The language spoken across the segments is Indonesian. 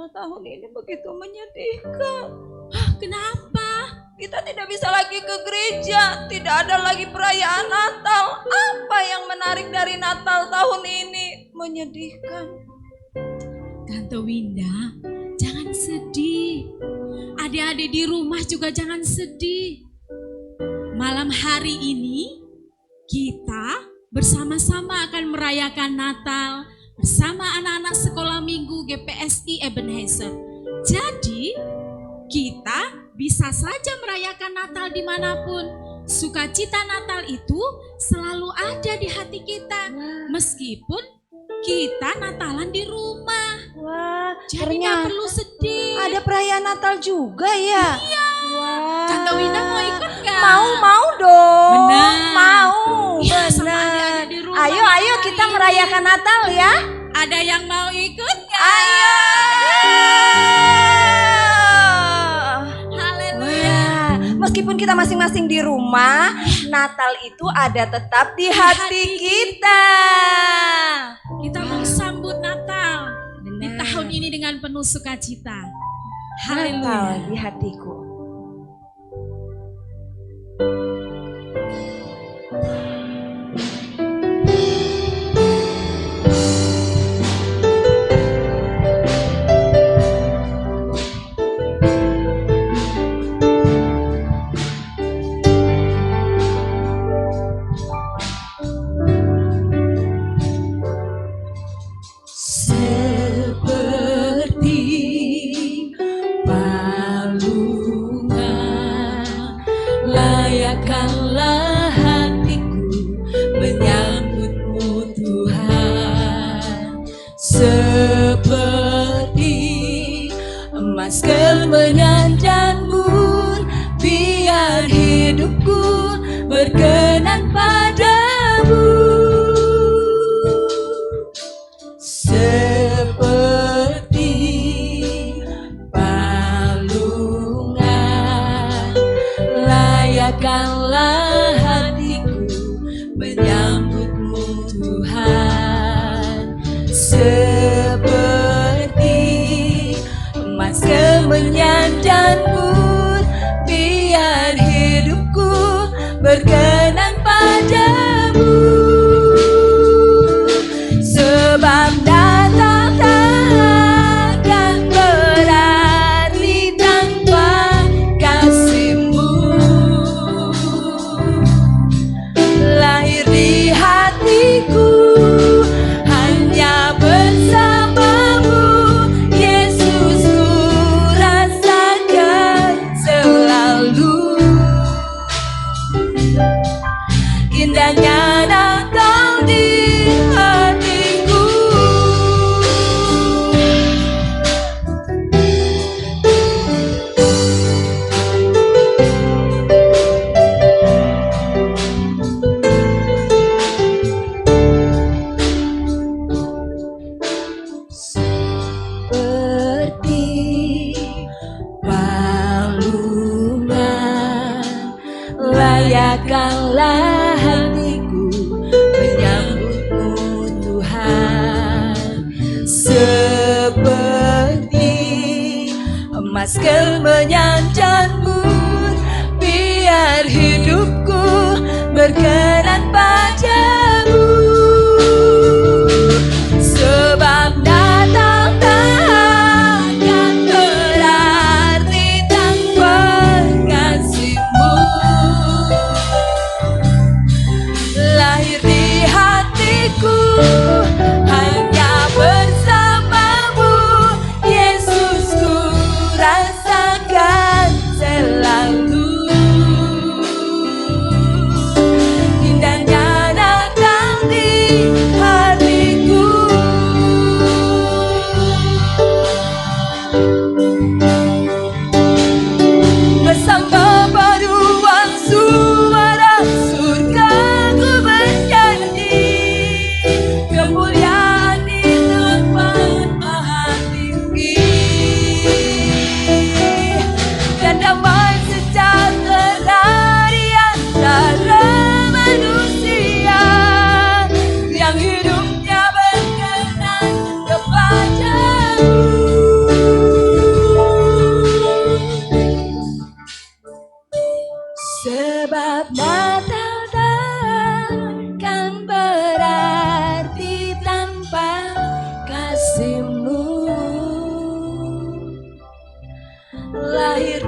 Natal tahun ini begitu menyedihkan. Kenapa? Kita tidak bisa lagi ke gereja, tidak ada lagi perayaan Natal. Apa yang menarik dari Natal tahun ini? Menyedihkan. Tante Winda, jangan sedih. Adik-adik di rumah juga jangan sedih. Malam hari ini kita bersama-sama akan merayakan Natal bersama anak-anak sekolah minggu GPSI Ebenezer. Jadi kita bisa saja merayakan Natal dimanapun. Sukacita Natal itu selalu ada di hati kita, meskipun kita Natalan di rumah. Wah, Jadi nggak perlu sedih. ada perayaan Natal juga ya? Iya. Wah. Tante Winda mau ikut nggak? Mau dong. Benar. Mau. Iya, sama benar. adik-adik di rumah. Ayo kita merayakan Natal ya. Ada yang mau ikut nggak? Ayo. Haleluya. Wah, meskipun kita masing-masing di rumah, Natal itu ada tetap di hati kita. Kita mau sambut Natal di Benar. tahun ini dengan penuh sukacita. Natal Haleluya. di hatiku. Seperti palungan, layakkanlah hatiku menyambutmu Tuhan. Seperti emas kemenyan dan mur, biar hidupku berkenan padamu. Seperti palungan, layakkanlah hatiku menyambutmu Tuhan. Seperti emas kemenyan dan mur, biar hidupku berkenan padamu. Sebab Natal takkan berarti tanpa kasih-Mu. Lahir di hatiku hanya bersama-Mu, Yesus, ku rasakan selalu. Indahnya Natal di hatiku. Seperti palungan, layakkanlah hatiku menyambutmu Tuhan. Seperti emas kemenyan dan mur, biar hidupku berkenan padamu. Sebab Natal takkan berarti tanpa kasih-Mu. Lahir di hatiku hanya bersama-Mu, Yesus, ku rasakan selalu. Indahnya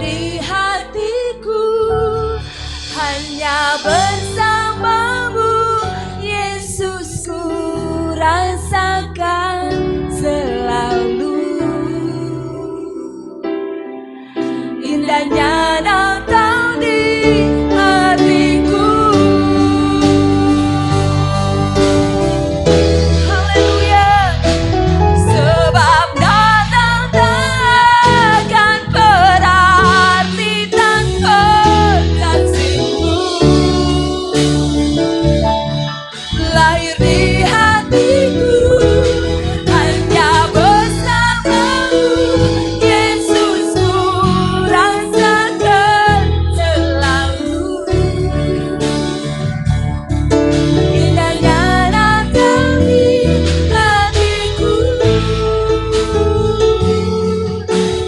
di hatiku, hanya bersamamu Yesus ku rasakan selalu. Indahnya Natal di hatiku. Haleluya. Sebab Natal takkan berarti tanpa kasih-Mu. Lahir di hatiku, hanya bersamamu Yesus ku rasakan selalu. Indahnya Natal di hatiku,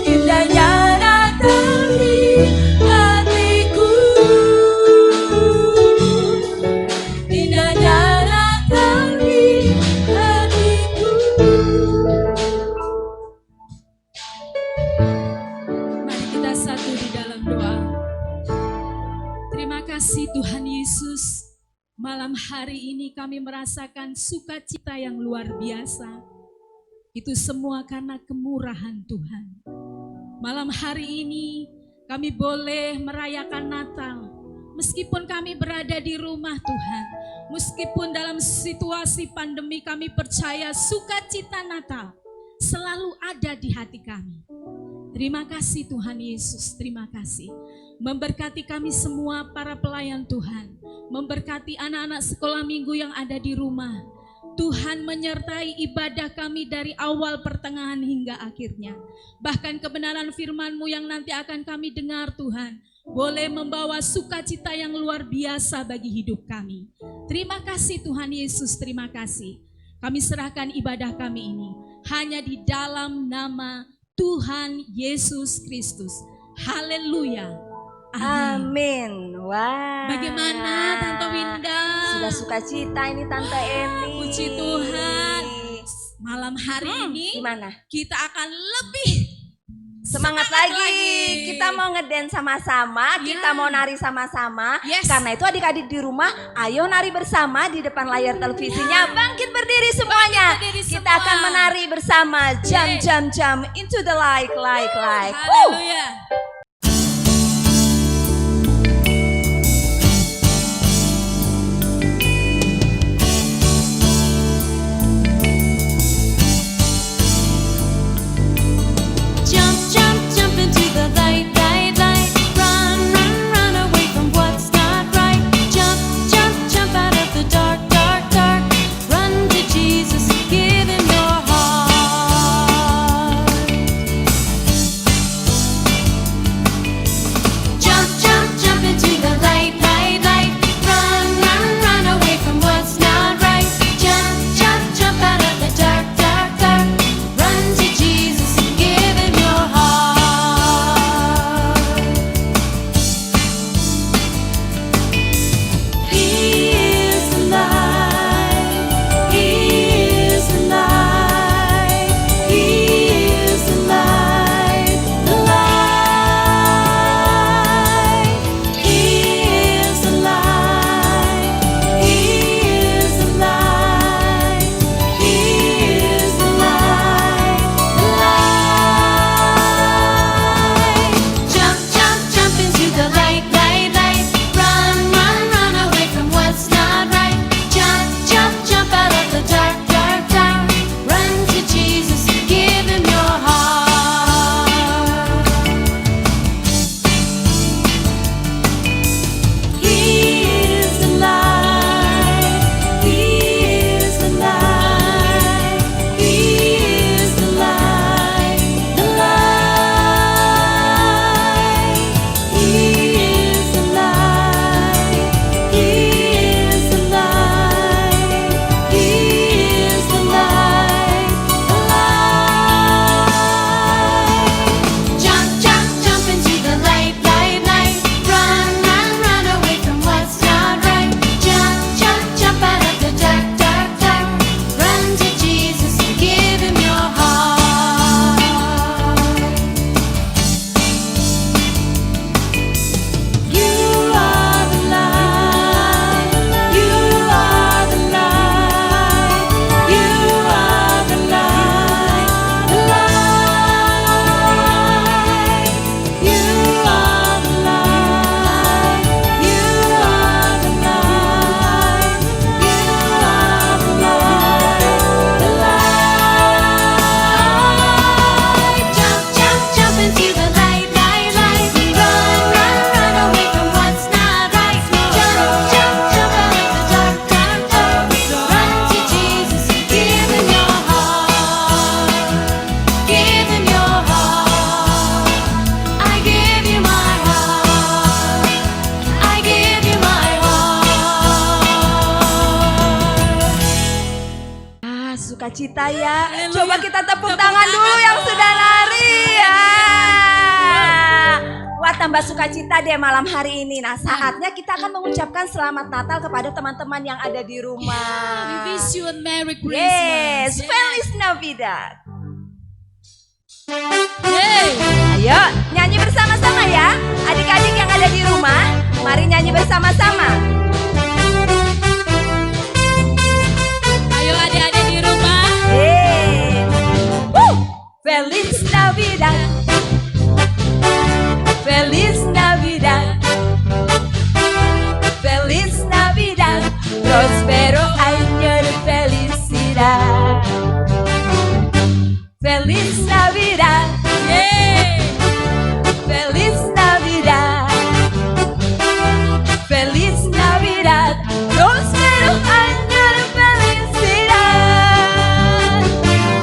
indahnya Natal di hatiku, indahnya Natal di hatiku. Mari kita satu di dalam doa. Terima kasih Tuhan Yesus. Malam hari ini kami merasakan sukacita yang luar biasa. Itu semua karena kemurahan Tuhan. Malam hari ini kami boleh merayakan Natal. Meskipun kami berada di rumah Tuhan. Meskipun dalam situasi pandemi, kami percaya sukacita Natal selalu ada di hati kami. Terima kasih Tuhan Yesus, terima kasih. Memberkati kami semua para pelayan Tuhan. Memberkati anak-anak sekolah minggu yang ada di rumah. Tuhan menyertai ibadah kami dari awal, pertengahan hingga akhirnya. Bahkan kebenaran firman-Mu yang nanti akan kami dengar Tuhan, boleh membawa sukacita yang luar biasa bagi hidup kami. Terima kasih Tuhan Yesus, terima kasih. Kami serahkan ibadah kami ini hanya di dalam nama Tuhan Yesus Kristus. Haleluya. Amin. Amin. Wah. Bagaimana Tante Winda? Sudah sukacita ini Tante Eni. Puji Tuhan. Malam hari ini Gimana? kita akan lebih Semangat lagi. Kita mau ngedance sama-sama, kita mau nari sama-sama. Yes. Karena itu adik-adik di rumah, ayo nari bersama di depan layar televisinya. Bangkit berdiri semuanya. berdiri Kita semua. akan menari bersama. Jam into the light. Haleluya. Jump, jump, jump into the light, light, light. Run, run, run away from what's not right. Jump, jump, jump out of the dark, dark, dark. Run to Jesus, give Him your heart. sukacita ya. Haleluya. Coba kita tepuk Tepuk tangan dulu tangan yang dong. sudah nari ya. Wah, tambah sukacita deh malam hari ini. Nah, saatnya kita akan mengucapkan selamat Natal kepada teman-teman yang ada di rumah. We wish you a Merry Christmas. Yes, Yeah. Feliz Navidad. Hey. Ayo, nyanyi bersama-sama ya. Adik-adik yang ada di rumah, mari nyanyi bersama-sama. Ayo adik-adik di rumah. Hey. Woo! Feliz Navidad. Feliz Navidad. Feliz Navidad. Prospero año de felicidad. Feliz Navidad. Yeah. Feliz Navidad. Feliz Navidad. Prospero año de felicidad.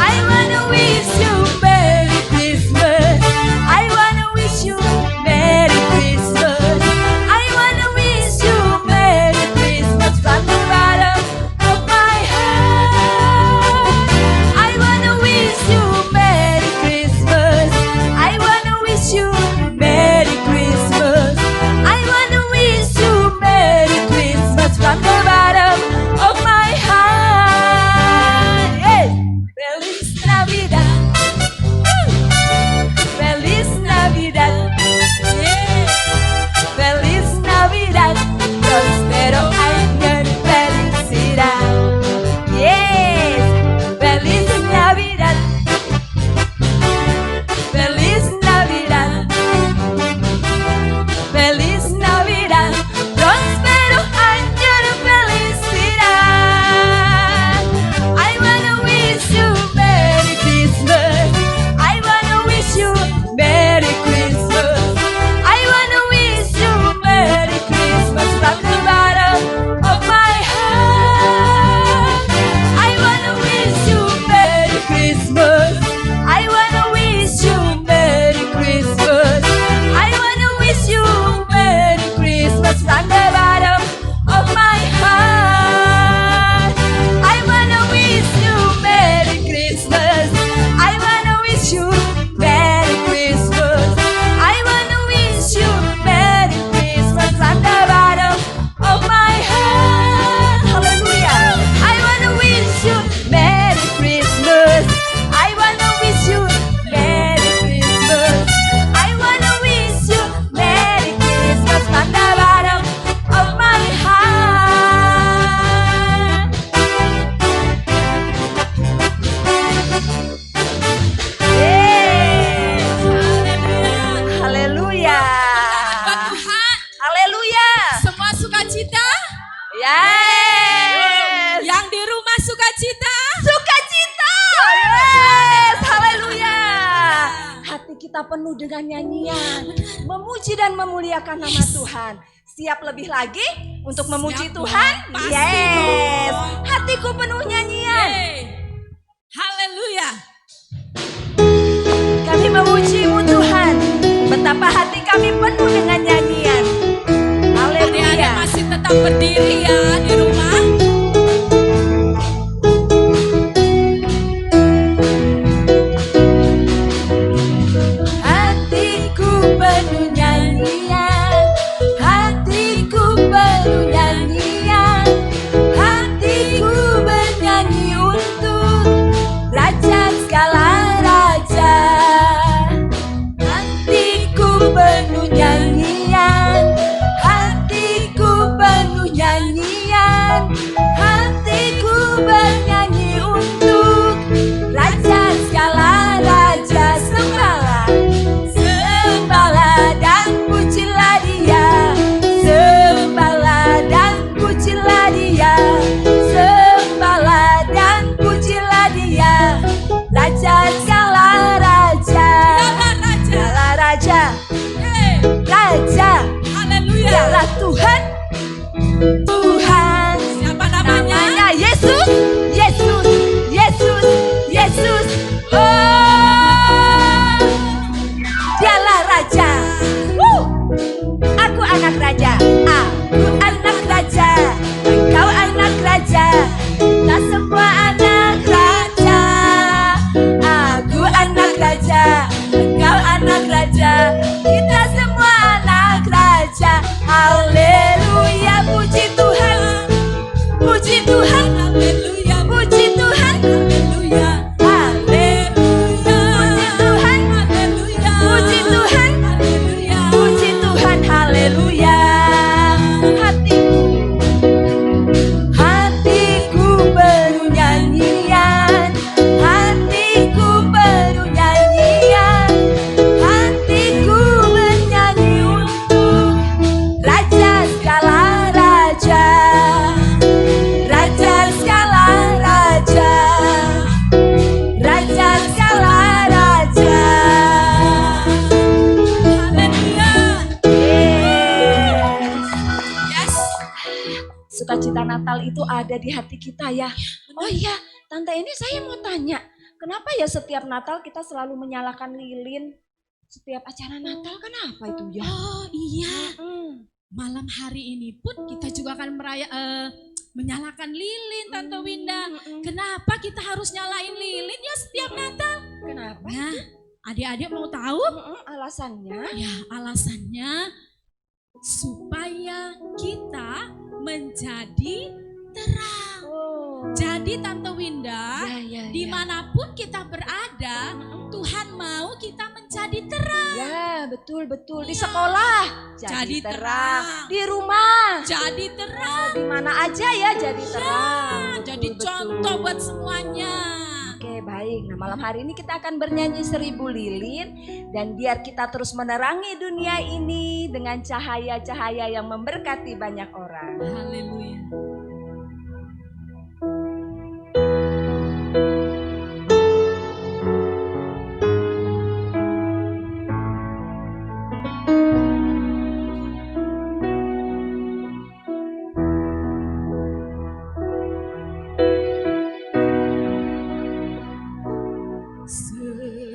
I wanna wish you Merry Christmas. I wanna wish you Merry Christmas. I wanna wish you Merry Christmas from the bottom of my heart. I wanna wish you Merry Christmas. I wanna wish you Merry Christmas. I wanna wish you Merry Christmas from the bottom of my heart. Hey, Feliz Navidad. Feliz Navidad. Yeah. Feliz Navidad. Prospero año de felicidad. Yes, Feliz Navidad. Feliz Navidad. Feliz Navidad. Prospero año de felicidad. I wanna wish you Merry Christmas. I wanna wish you Merry Christmas. I wanna wish you Merry Christmas from the bottom of my heart. I wanna wish you Merry Christmas. I wanna wish you Merry Christmas. I wanna wish you Merry Christmas from the bottom of my heart. I wanna wish you Merry Christmas. I wanna wish you Merry Christmas. I wanna wish you Merry Christmas from the bottom of my heart. Hallelujah. I wanna wish you Merry Christmas. I wanna wish you Merry Christmas. I wanna wish you Merry Christmas from the bottom of my heart. Yes. Haleluya. Buat Tuhan. Haleluya. Semua sukacita. Yes. Yang di rumah sukacita. Sukacita. Yes. Haleluya. Hati kita penuh dengan nyanyian, memuji dan memuliakan nama Tuhan. Siap lebih lagi untuk memuji Siap dong, Tuhan? pasti Yes. dong. Hatiku penuh nyanyian. Hey. Haleluya. Kami memuji-Mu Tuhan. Betapa hati kami penuh dengan nyanyian. Adik-adik Haleluya. masih tetap berdiri ya di rumah. Hatiku penuh nyanyian, hatiku penuh nyanyian, hatiku bernyanyi untuk Raja segala raja. Hatiku penuh nyanyian, hatiku penuh nyanyian, hatiku bernyanyi untuk Raja segala raja. Sembahlah dan pujilah Dia, sembahlah dan pujilah Dia, sembahlah dan pujilah Dia, Raja segala raja. Segala raja, Hey. raja, Haleluya. dialah Tuhan, Tuhan. Siapa namanya? Namanya Yesus, Yesus, Yesus, Yesus. Oh, dialah raja. Aku anak raja, aku anak raja, engkau anak raja, kita semua anak raja. itu ada di hati kita ya. Oh iya, Tante ini saya mau tanya, kenapa ya setiap Natal kita selalu menyalakan lilin? Setiap acara Natal kenapa itu ya? Oh iya, Mm-mm. malam hari ini pun kita juga akan menyalakan lilin Tante Winda. Mm-mm. Kenapa kita harus nyalain lilin ya setiap Natal? Kenapa? Nah, adik-adik mau tahu? Alasannya? Ya, alasannya supaya kita menjadi terang. Oh. Jadi Tante Winda, Ya. dimanapun kita berada, Tuhan mau kita menjadi terang. Ya, betul. Di Ya. sekolah Jadi terang. di rumah, Jadi terang. di mana aja ya jadi terang. Betul, Jadi contoh buat semuanya. Oke, baik. Nah, malam hari ini kita akan bernyanyi 1000 lilin dan biar kita terus menerangi dunia ini dengan cahaya-cahaya yang memberkati banyak orang. Haleluya.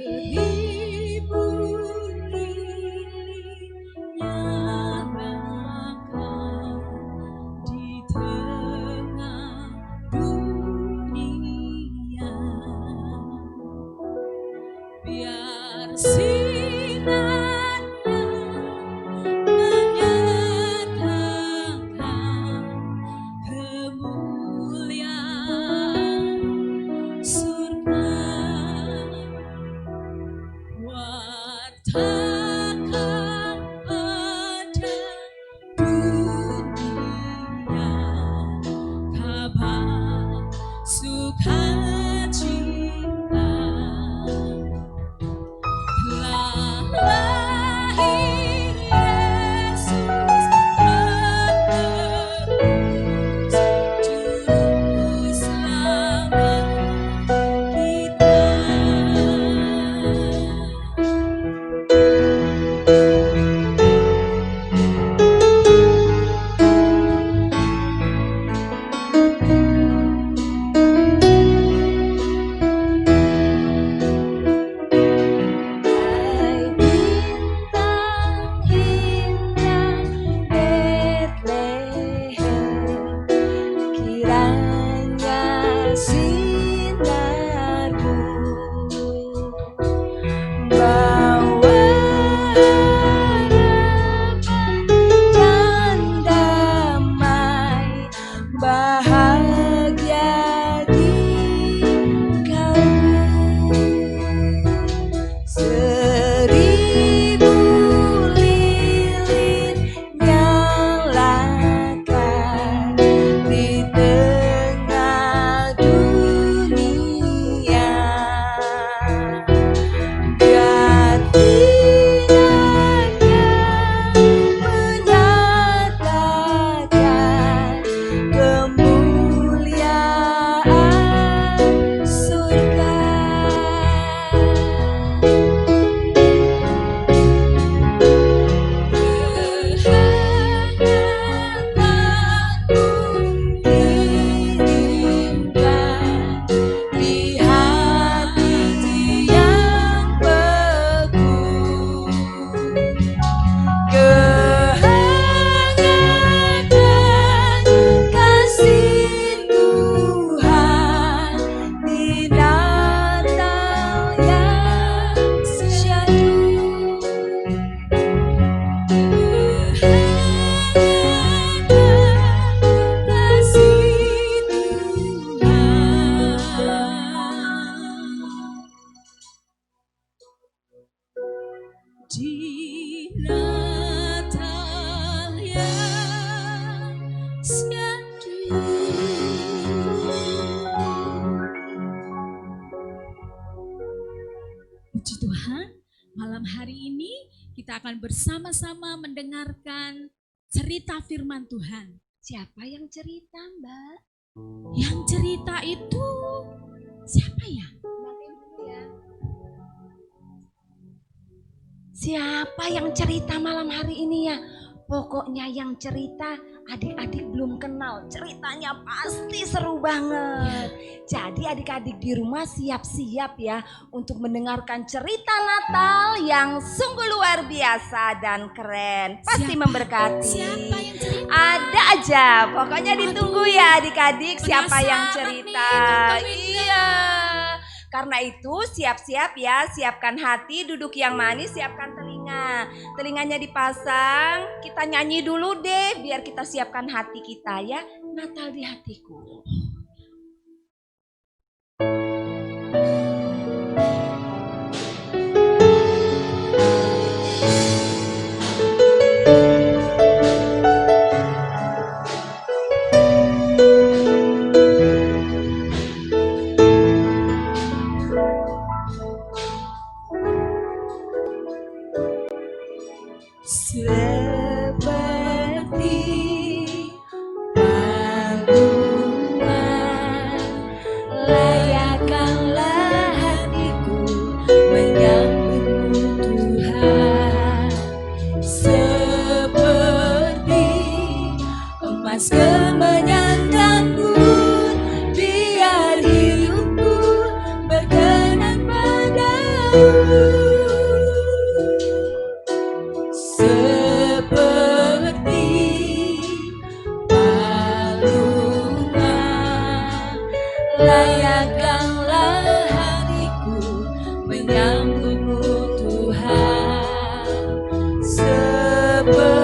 Seribu lilin nyalakan di tengah dunia, biar sinarnya menyatakan kemuliaan surga. Wartakan pada dunia kabar sukacita, telah lahir Yesus penebus juru selamat kita. Hai bintang indah Betlehem, kiranya sinarmu bawa harapan dan damai, bahagia di kalbu. 1000 lilin nyalakan di tengah dunia, biar tindakan menyatakan kemuliaan surga. Kirimkan di hati yang beku, kehangatan kasih Tuhan di Natal yang syahdu. Di Natal yang syahdu. Puji Tuhan, malam hari ini kita akan bersama-sama mendengarkan cerita firman Tuhan. Siapa yang cerita, Mbak? Yang cerita itu siapa ya? Siapa yang cerita malam hari ini ya? Pokoknya yang cerita adik-adik belum kenal, ceritanya pasti seru banget. Jadi adik-adik di rumah siap-siap ya untuk mendengarkan cerita Natal yang sungguh luar biasa dan keren. Pasti memberkati. Siapa yang cerita? Ada aja, pokoknya ditunggu ya adik-adik siapa yang Penasaran cerita. nih, tungguin Iya. Karena itu siap-siap ya, siapkan hati, duduk yang manis, siapkan telinga. Telinganya dipasang, kita nyanyi dulu deh biar kita siapkan hati kita ya. Natal di hatiku. Seperti panggungan layakkanlah hatiku menyambutmu Tuhan. Seperti emas kemenyan dan mur, biar hidupku berkenan padamu. Seperti palungan layakkanlah hatiku menyambutmu Tuhan. Seperti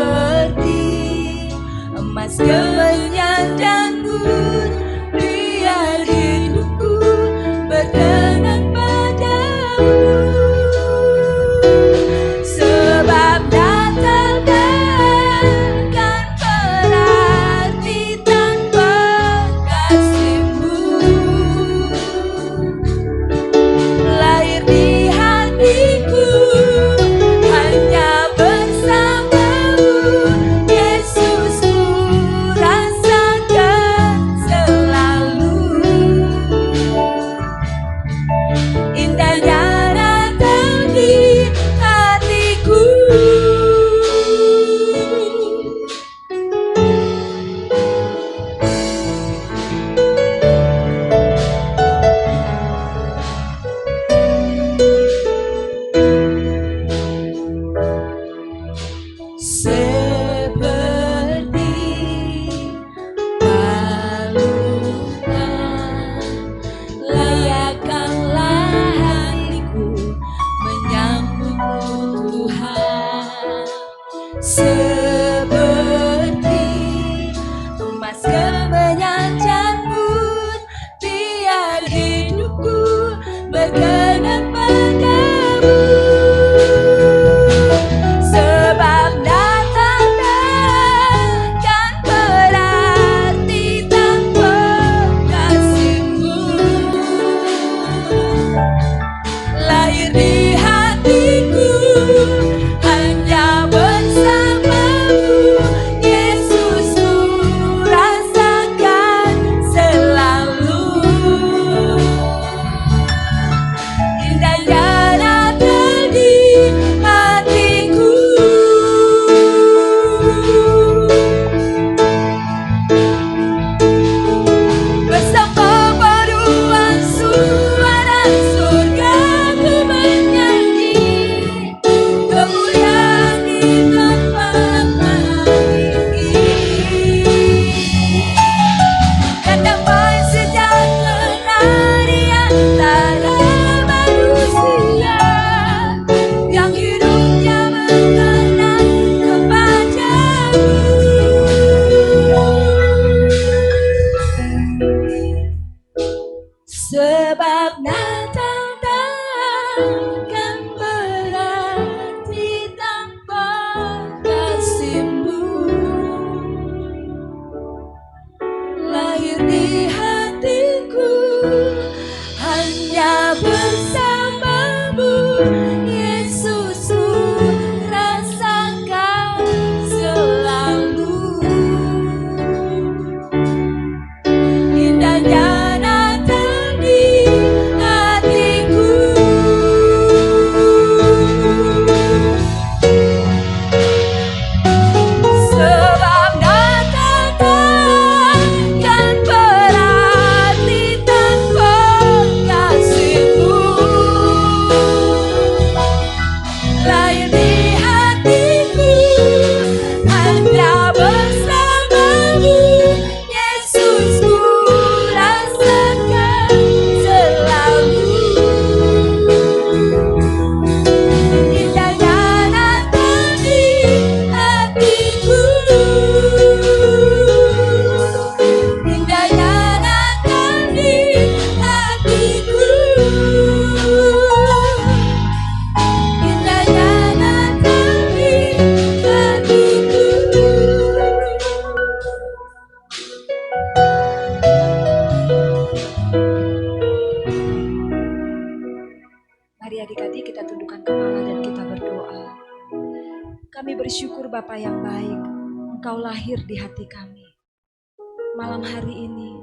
emas kemenyan dan mur, biar hidupku berkenan padamu. Sebab Natal takkan berarti tanpa kasih-Mu. Lahir di hatiku hanya bersama-Mu, Yesus, ku rasakan selalu. Indahnya Natal di hatiku. Seperti palungan layakkanlah hatiku menyambutmu Tuhan. Seperti emas kemenyan dan mur, biar hidupku berkenan padamu. Sebab Natal takkan berarti tanpa kasih-Mu. Lahir di hatiku hanya bersama-Mu, Yesus, ku rasakan selalu. Indahnya Natal di hatiku. Bersama paduan suara surga ku menyanyi, Kami bersyukur Bapa yang baik, Engkau lahir di hati kami. Malam hari ini,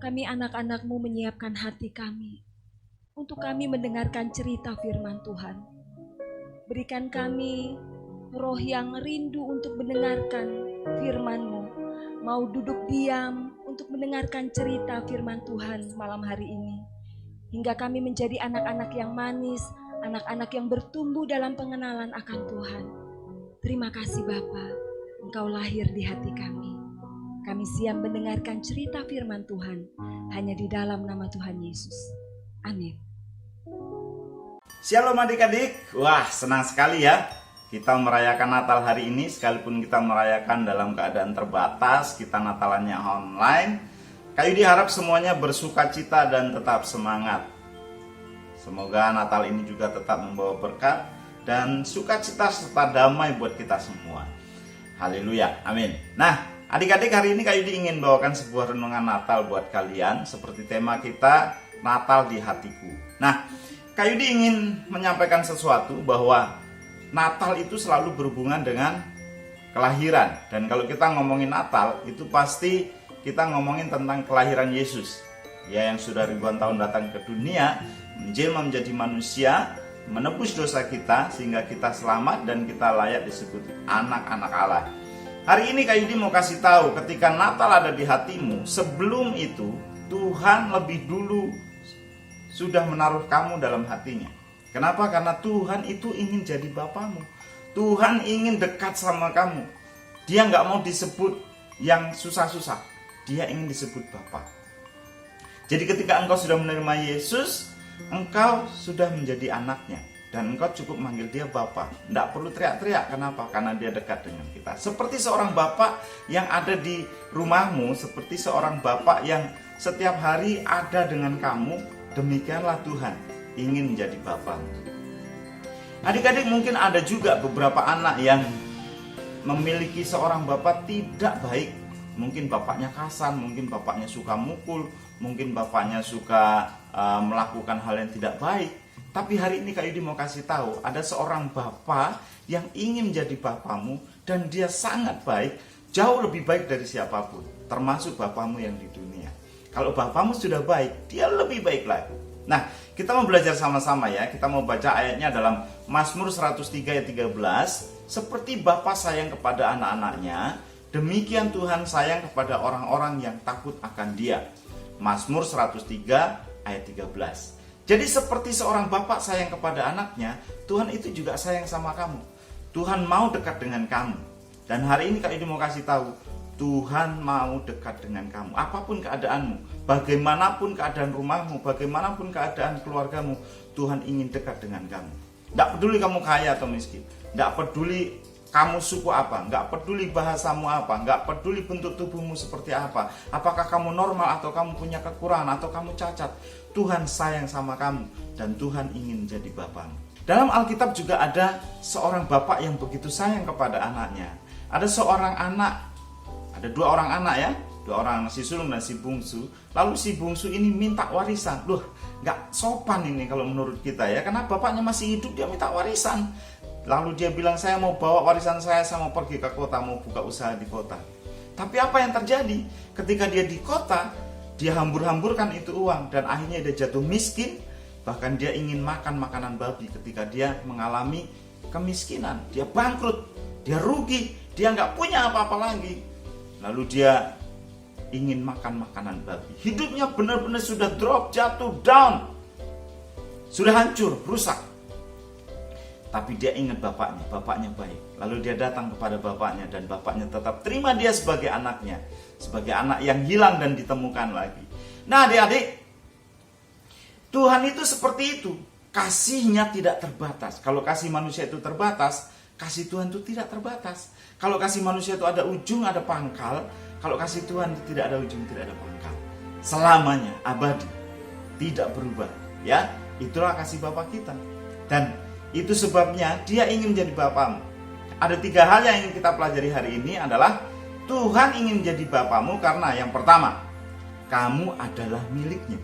kami anak-anak-Mu menyiapkan hati kami untuk kami mendengarkan cerita firman Tuhan. Berikan kami roh yang rindu untuk mendengarkan firman-Mu, mau duduk diam untuk mendengarkan cerita firman Tuhan malam hari ini. Hingga kami menjadi anak-anak yang manis, anak-anak yang bertumbuh dalam pengenalan akan Tuhan. Terima kasih Bapa, Engkau lahir di hati kami. Kami siap mendengarkan cerita firman Tuhan hanya di dalam nama Tuhan Yesus. Amin. Shalom adik-adik, wah senang sekali ya kita merayakan Natal hari ini. Sekalipun kita merayakan dalam keadaan terbatas, kita Natalannya online. Kayu diharap semuanya bersuka cita dan tetap semangat. Semoga Natal ini juga tetap membawa berkat dan sukacita serta damai buat kita semua. Haleluya, amin. Nah, adik-adik, hari ini Kayu ingin bawakan sebuah renungan Natal buat kalian. Seperti tema kita, Natal di Hatiku. Nah, Kayu ingin menyampaikan sesuatu bahwa Natal itu selalu berhubungan dengan kelahiran. Dan kalau kita ngomongin Natal, itu pasti kita ngomongin tentang kelahiran Yesus, ya, yang sudah ribuan tahun datang ke dunia, menjelma menjadi manusia, menebus dosa kita sehingga kita selamat dan kita layak disebut anak-anak Allah. Hari ini Kak Yudi mau kasih tahu, ketika Natal ada di hatimu, sebelum itu Tuhan lebih dulu sudah menaruh kamu dalam hatinya. Kenapa? Karena Tuhan itu ingin jadi bapamu. Tuhan ingin dekat sama kamu. Dia nggak mau disebut yang susah-susah. Dia ingin disebut Bapa. Jadi ketika engkau sudah menerima Yesus, engkau sudah menjadi anaknya. Dan engkau cukup manggil dia Bapa. Tidak perlu teriak-teriak. Kenapa? Karena dia dekat dengan kita. Seperti seorang bapak yang ada di rumahmu, seperti seorang bapak yang setiap hari ada dengan kamu, demikianlah Tuhan ingin menjadi bapamu. Adik-adik, mungkin ada juga beberapa anak yang memiliki seorang bapak tidak baik. Mungkin bapaknya kasar, mungkin bapaknya suka mukul, mungkin bapaknya suka melakukan hal yang tidak baik. Tapi hari ini Kak Yudi mau kasih tahu, ada seorang bapak yang ingin menjadi bapamu dan dia sangat baik, jauh lebih baik dari siapapun, termasuk bapamu yang di dunia. Kalau bapamu sudah baik, dia lebih baik lagi. Nah, kita mau belajar sama-sama ya. Kita mau baca ayatnya dalam Mazmur 103 ayat 13. Seperti Bapa sayang kepada anak-anaknya, demikian Tuhan sayang kepada orang-orang yang takut akan Dia. Mazmur 103 ayat 13. Jadi seperti seorang bapak sayang kepada anaknya, Tuhan itu juga sayang sama kamu. Tuhan mau dekat dengan kamu. Dan hari ini Kak Yudi mau kasih tahu, Tuhan mau dekat dengan kamu. Apapun keadaanmu, bagaimanapun keadaan rumahmu, bagaimanapun keadaan keluargamu, Tuhan ingin dekat dengan kamu. Tidak peduli kamu kaya atau miskin, tidak peduli kamu suku apa, tidak peduli bahasamu apa, tidak peduli bentuk tubuhmu seperti apa, apakah kamu normal atau kamu punya kekurangan atau kamu cacat, Tuhan sayang sama kamu dan Tuhan ingin menjadi bapamu. Dalam Alkitab juga ada seorang bapak yang begitu sayang kepada anaknya. Ada seorang anak, ada dua orang anak ya, dua orang, si sulung dan si bungsu. Lalu si bungsu ini minta warisan. Loh, gak sopan ini kalau menurut kita ya, karena bapaknya masih hidup dia minta warisan. Lalu dia bilang, saya mau bawa warisan saya mau pergi ke kota, mau buka usaha di kota. Tapi apa yang terjadi? Ketika dia di kota, dia hambur-hamburkan itu uang dan akhirnya dia jatuh miskin. Bahkan dia ingin makan makanan babi ketika dia mengalami kemiskinan. Dia bangkrut, dia rugi, dia gak punya apa-apa lagi. Lalu dia ingin makan makanan babi. Hidupnya benar-benar sudah drop, jatuh, down. Sudah hancur, rusak. Tapi dia ingat bapaknya baik. Lalu dia datang kepada bapaknya dan bapaknya tetap terima dia sebagai anaknya. Sebagai anak yang hilang dan ditemukan lagi. Nah adik-adik, Tuhan itu seperti itu. Kasihnya tidak terbatas. Kalau kasih manusia itu terbatas, kasih Tuhan itu tidak terbatas. Kalau kasih manusia itu ada ujung, ada pangkal. Kalau kasih Tuhan itu tidak ada ujung, tidak ada pangkal. Selamanya, abadi, tidak berubah. Ya, itulah kasih Bapa kita. Dan itu sebabnya dia ingin menjadi bapamu. Ada 3 hal yang ingin kita pelajari hari ini adalah Tuhan ingin menjadi bapamu karena yang pertama, kamu adalah miliknya.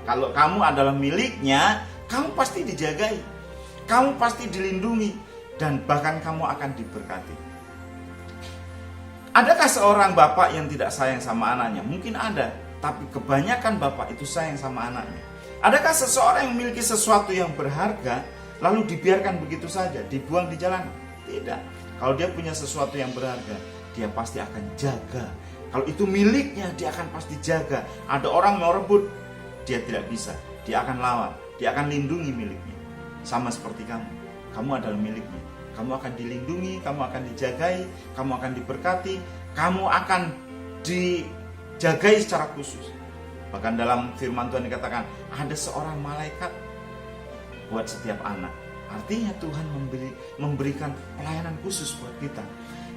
Kalau kamu adalah miliknya, kamu pasti dijagai, kamu pasti dilindungi, dan bahkan kamu akan diberkati. Adakah seorang bapak yang tidak sayang sama anaknya? Mungkin ada, tapi kebanyakan bapak itu sayang sama anaknya. Adakah seseorang yang memiliki sesuatu yang berharga lalu dibiarkan begitu saja, dibuang di jalan? Tidak. Kalau dia punya sesuatu yang berharga, dia pasti akan jaga. Kalau itu miliknya, dia akan pasti jaga. Ada orang mau rebut, dia tidak bisa. Dia akan lawan, dia akan lindungi miliknya. Sama seperti kamu. Kamu adalah miliknya. Kamu akan dilindungi, kamu akan dijagai, kamu akan diberkati, kamu akan dijagai secara khusus. Bahkan dalam firman Tuhan dikatakan, ada seorang malaikat buat setiap anak. Artinya Tuhan memberikan pelayanan khusus buat kita.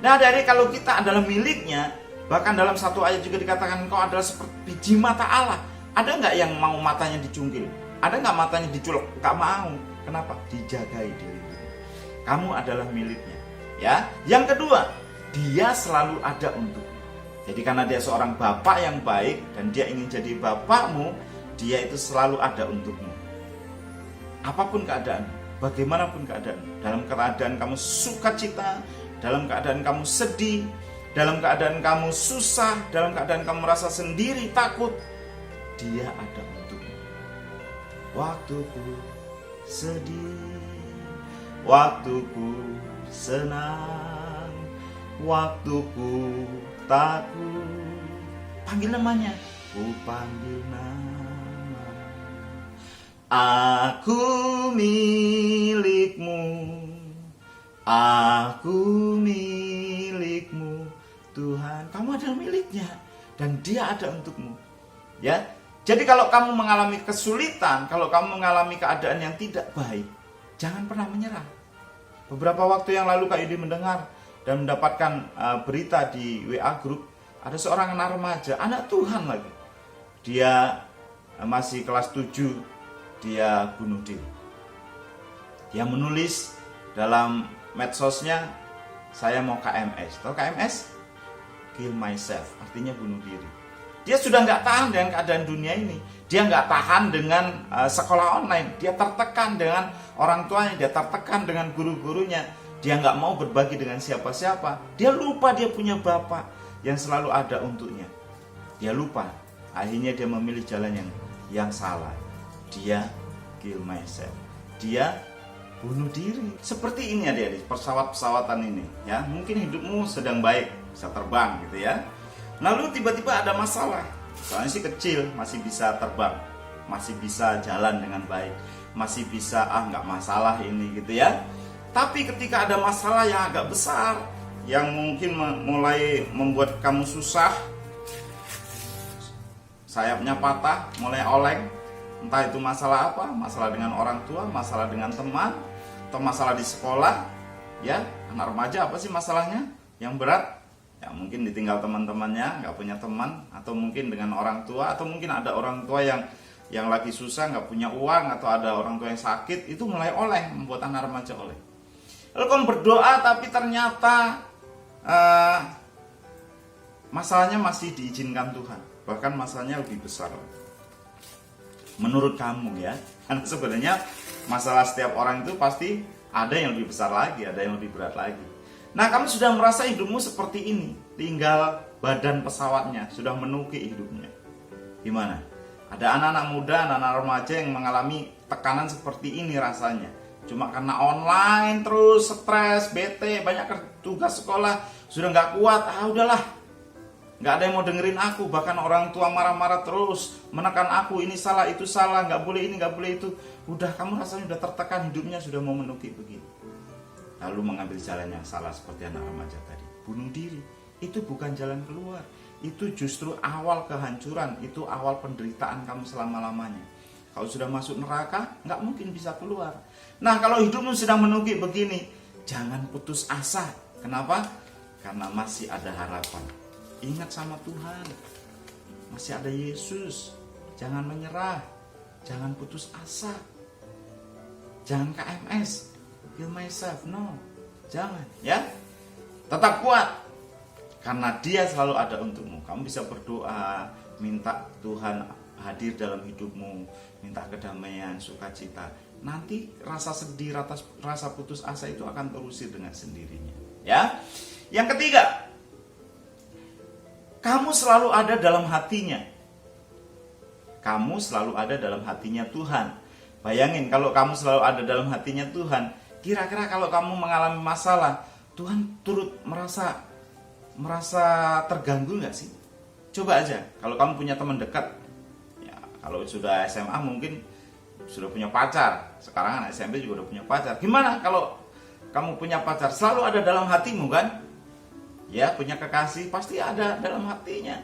Nah, dari kalau kita adalah miliknya, bahkan dalam satu ayat juga dikatakan engkau adalah seperti biji mata Allah. Ada nggak yang mau matanya dicungkil? Ada nggak matanya diculek? Nggak mau. Kenapa? Dijagai, dilindungi. Kamu adalah miliknya. Ya. Yang kedua, dia selalu ada untuk. Jadi karena dia seorang bapak yang baik dan dia ingin jadi bapakmu, dia itu selalu ada untukmu. Apapun keadaan, bagaimanapun keadaan, dalam keadaan kamu sukacita, dalam keadaan kamu sedih, dalam keadaan kamu susah, dalam keadaan kamu merasa sendiri, takut, dia ada untukmu. Waktuku sedih, waktuku senang, waktuku takut, panggil namanya, ku panggil nama. Aku milikmu, aku milikmu Tuhan. Kamu adalah miliknya dan dia ada untukmu. Ya. Jadi kalau kamu mengalami kesulitan, kalau kamu mengalami keadaan yang tidak baik, jangan pernah menyerah. Beberapa waktu yang lalu Kak Yudi mendengar dan mendapatkan berita di WA Group, ada seorang anak remaja, anak Tuhan lagi. Dia masih kelas 7, dia bunuh diri. Dia menulis dalam medsosnya, saya mau KMS. Tahu KMS? Kill myself, artinya bunuh diri. Dia sudah nggak tahan dengan keadaan dunia ini. Dia nggak tahan dengan sekolah online. Dia tertekan dengan orang tuanya, dia tertekan dengan guru-gurunya. Dia nggak mau berbagi dengan siapa-siapa. Dia lupa dia punya bapak yang selalu ada untuknya. Dia lupa. Akhirnya dia memilih jalan yang salah. Dia kill myself. Dia bunuh diri. Seperti ini adik-adik, pesawat-pesawatan ini. Ya, mungkin hidupmu sedang baik, bisa terbang gitu ya. Lalu tiba-tiba ada masalah. Soalnya sih kecil, masih bisa terbang, masih bisa jalan dengan baik, masih bisa nggak masalah ini gitu ya. Tapi ketika ada masalah yang agak besar, yang mungkin mulai membuat kamu susah, sayapnya patah, mulai oleng, entah itu masalah apa, masalah dengan orang tua, masalah dengan teman, atau masalah di sekolah, ya, anak remaja apa sih masalahnya yang berat? Ya mungkin ditinggal teman-temannya, nggak punya teman, atau mungkin dengan orang tua, atau mungkin ada orang tua yang lagi susah, nggak punya uang, atau ada orang tua yang sakit, itu mulai oleng, membuat anak remaja oleng. Lalu kamu berdoa tapi ternyata masalahnya masih diizinkan Tuhan, bahkan masalahnya lebih besar menurut kamu ya. Karena sebenarnya masalah setiap orang itu pasti ada yang lebih besar lagi, ada yang lebih berat lagi. Nah, kamu sudah merasa hidupmu seperti ini, tinggal badan pesawatnya sudah menukik hidupnya. Gimana? Ada anak-anak muda, anak-anak remaja yang mengalami tekanan seperti ini rasanya. Cuma karena online terus stres, bete, banyak tugas sekolah, sudah nggak kuat. Udahlah, nggak ada yang mau dengerin aku. Bahkan orang tua marah-marah terus, menekan aku, ini salah, itu salah, nggak boleh ini, nggak boleh itu. Udah, kamu rasanya udah tertekan, hidupnya sudah mau menukik begini. Lalu mengambil jalan yang salah seperti anak remaja tadi, bunuh diri. Itu bukan jalan keluar, itu justru awal kehancuran, itu awal penderitaan kamu selama-lamanya. Kalau sudah masuk neraka, nggak mungkin bisa keluar. Nah, kalau hidupmu sedang menukik begini, jangan putus asa. Kenapa? Karena masih ada harapan. Ingat sama Tuhan, masih ada Yesus. Jangan menyerah, jangan putus asa, jangan KMS, kill myself, no, jangan ya. Tetap kuat, karena dia selalu ada untukmu. Kamu bisa berdoa, minta Tuhan hadir dalam hidupmu, minta kedamaian, sukacita. nanti rasa sedih, rasa putus asa itu akan terusir dengan sendirinya. Ya. Yang ketiga, kamu selalu ada dalam hatinya. Kamu selalu ada dalam hatinya Tuhan. Bayangin kalau kamu selalu ada dalam hatinya Tuhan, kira-kira kalau kamu mengalami masalah, Tuhan turut merasa terganggu nggak sih? Coba aja, kalau kamu punya teman dekat, ya kalau sudah SMA mungkin sudah punya pacar, sekarang anak SMP juga udah punya pacar. Gimana kalau kamu punya pacar, selalu ada dalam hatimu kan? Ya, punya kekasih pasti ada dalam hatinya.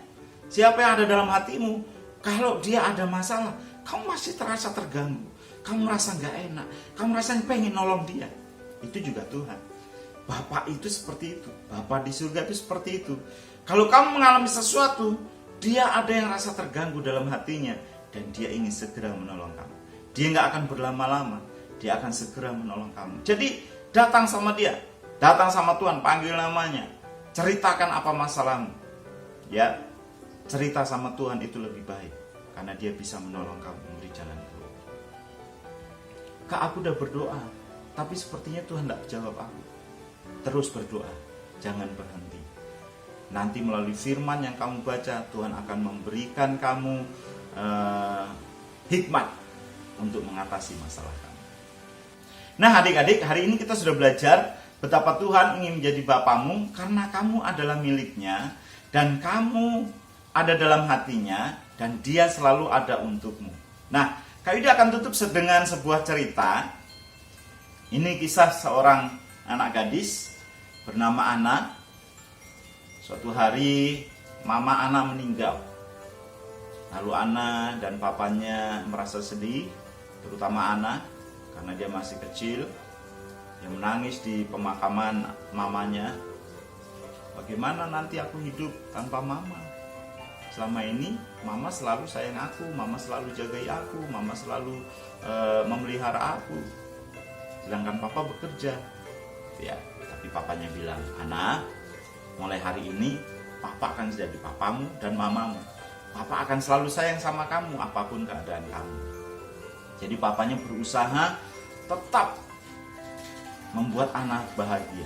Siapa yang ada dalam hatimu? Kalau dia ada masalah, kamu masih terasa terganggu, kamu merasa nggak enak, kamu merasa pengen nolong dia. Itu juga Tuhan. Bapak itu seperti itu, Bapak di surga itu seperti itu. Kalau kamu mengalami sesuatu, dia ada yang rasa terganggu dalam hatinya, dan dia ingin segera menolong kamu. Dia nggak akan berlama-lama, dia akan segera menolong kamu. Jadi datang sama dia, datang sama Tuhan, panggil namanya, ceritakan apa masalahmu. Ya, cerita sama Tuhan itu lebih baik, karena dia bisa menolong kamu, memberi jalan keluar. Kak, aku udah berdoa, tapi sepertinya Tuhan tidak jawab aku. Terus berdoa, jangan berhenti. Nanti melalui firman yang kamu baca, Tuhan akan memberikan kamu hikmat untuk mengatasi masalah kamu. Nah adik-adik, hari ini kita sudah belajar betapa Tuhan ingin menjadi Bapamu karena kamu adalah miliknya, dan kamu ada dalam hatinya, dan dia selalu ada untukmu. Nah, Kak Yudi akan tutup dengan sebuah cerita. Ini kisah seorang anak gadis bernama Ana. Suatu hari mama Ana meninggal. Lalu Ana dan papanya merasa sedih, terutama Ana karena dia masih kecil. Dia menangis di pemakaman mamanya. Bagaimana nanti aku hidup tanpa mama? Selama ini mama selalu sayang aku, mama selalu jagai aku, mama selalu memelihara aku. Sedangkan papa bekerja. Ya, tapi papanya bilang, Ana, mulai hari ini papa akan jadi papamu dan mamamu. Papa akan selalu sayang sama kamu apapun keadaan kamu. Jadi papanya berusaha tetap membuat Ana bahagia.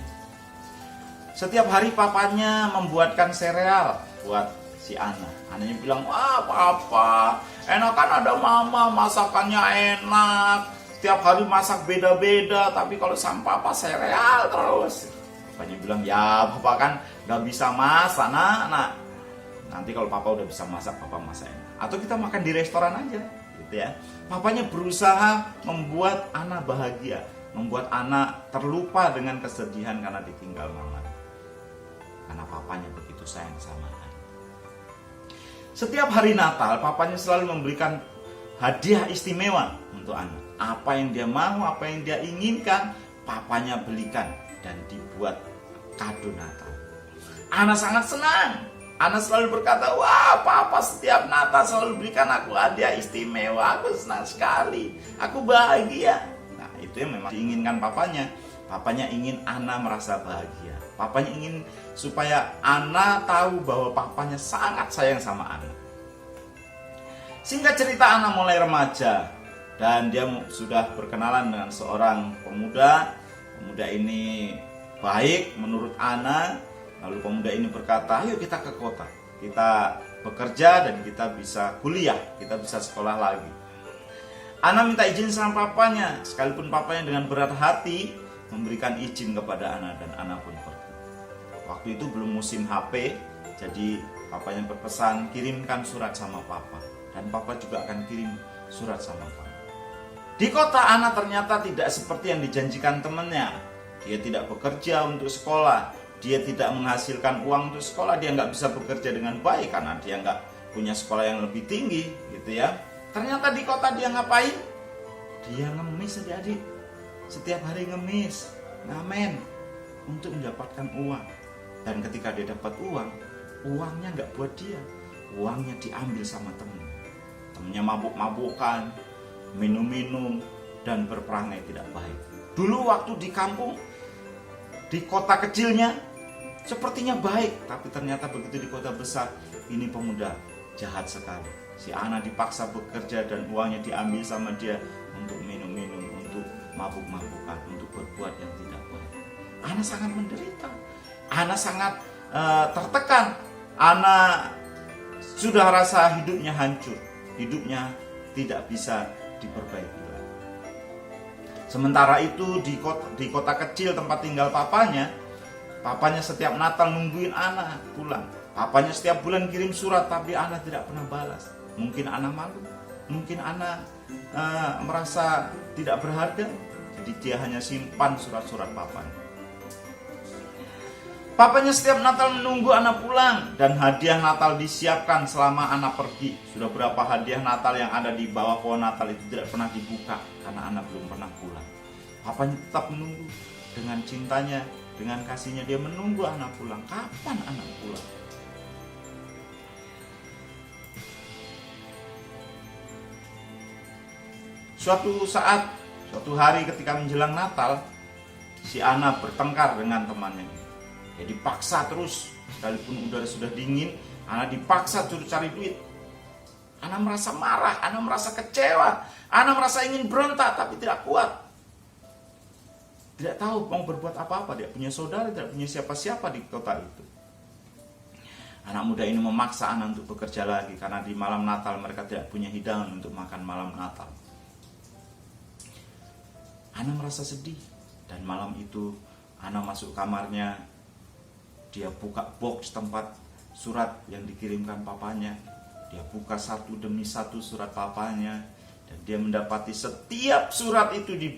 Setiap hari papanya membuatkan sereal buat si Ana. Ananya bilang, wah papa, enak kan ada mama, masakannya enak. Setiap hari masak beda-beda, tapi kalau sama papa sereal terus. Papanya bilang, ya papa kan gak bisa masak nak. Nanti kalau papa udah bisa masak, papa masak enak. Atau kita makan di restoran aja, gitu ya. Papanya berusaha membuat Ana bahagia, membuat Ana terlupa dengan kesedihan karena ditinggal mama. Karena papanya begitu sayang sama Ana. Setiap hari Natal, papanya selalu memberikan hadiah istimewa untuk Ana. Apa yang dia mau, apa yang dia inginkan, papanya belikan dan dibuat kado Natal. Ana sangat senang. Ana selalu berkata, wah papa setiap Natal selalu berikan aku hadiah istimewa. Aku senang sekali, aku bahagia. Nah itu yang memang diinginkan papanya. Papanya ingin Ana merasa bahagia. Papanya ingin supaya Ana tahu bahwa papanya sangat sayang sama Ana. Singkat cerita, Ana mulai remaja dan dia sudah berkenalan dengan seorang pemuda. Pemuda ini baik menurut Ana. Lalu pemuda ini berkata, ayo kita ke kota, kita bekerja dan kita bisa kuliah, kita bisa sekolah lagi. Ana minta izin sama papanya, sekalipun papanya dengan berat hati memberikan izin kepada Ana, dan Ana pun pergi. Waktu itu belum musim HP, jadi papanya berpesan, kirimkan surat sama papa, dan papa juga akan kirim surat sama papa. Di kota, Ana ternyata tidak seperti yang dijanjikan temannya. Dia tidak bekerja untuk sekolah, dia tidak menghasilkan uang untuk sekolah, dia nggak bisa bekerja dengan baik karena dia nggak punya sekolah yang lebih tinggi, gitu ya. Ternyata di kota dia ngapain? Dia ngemis, adik-adik. Setiap hari ngemis, ngamen untuk mendapatkan uang. Dan ketika dia dapat uang, uangnya nggak buat dia, uangnya diambil sama temen. Temennya mabuk-mabukan, minum-minum, dan berperangai tidak baik. Dulu waktu di kampung, di kota kecilnya, sepertinya baik, tapi ternyata begitu di kota besar, ini pemuda jahat sekali. Si Ana dipaksa bekerja dan uangnya diambil sama dia untuk minum-minum, mabuk-mabukan, untuk berbuat yang tidak baik. Ana sangat menderita, Ana sangat tertekan, Ana sudah rasa hidupnya hancur, hidupnya tidak bisa diperbaiki lagi. Sementara itu di kota kecil tempat tinggal papanya setiap Natal nungguin Ana pulang. Papanya setiap bulan kirim surat, tapi Ana tidak pernah balas. Mungkin Ana malu, mungkin Ana merasa tidak berharga, jadi dia hanya simpan surat-surat papanya. Papanya setiap Natal menunggu Ana pulang, dan hadiah Natal disiapkan selama Ana pergi. Sudah berapa hadiah Natal yang ada di bawah pohon Natal itu tidak pernah dibuka karena Ana belum pernah pulang. Papanya tetap menunggu dengan cintanya, dengan kasihnya, dia menunggu Ana pulang. Kapan Ana pulang? Suatu hari ketika menjelang Natal, si Ana bertengkar dengan temannya. Dia dipaksa terus, sekalipun udara sudah dingin, Ana dipaksa terus cari duit. Ana merasa marah, Ana merasa kecewa, Ana merasa ingin berontak tapi tidak kuat. Tidak tahu mau berbuat apa-apa, dia punya saudara, tidak punya siapa-siapa di kota itu. Anak muda ini memaksa Ana untuk bekerja lagi karena di malam Natal mereka tidak punya hidangan untuk makan malam Natal. Ana merasa sedih, dan malam itu Ana masuk kamarnya. Dia buka box tempat surat yang dikirimkan papanya. Dia buka satu demi satu surat papanya, dan dia mendapati setiap surat itu di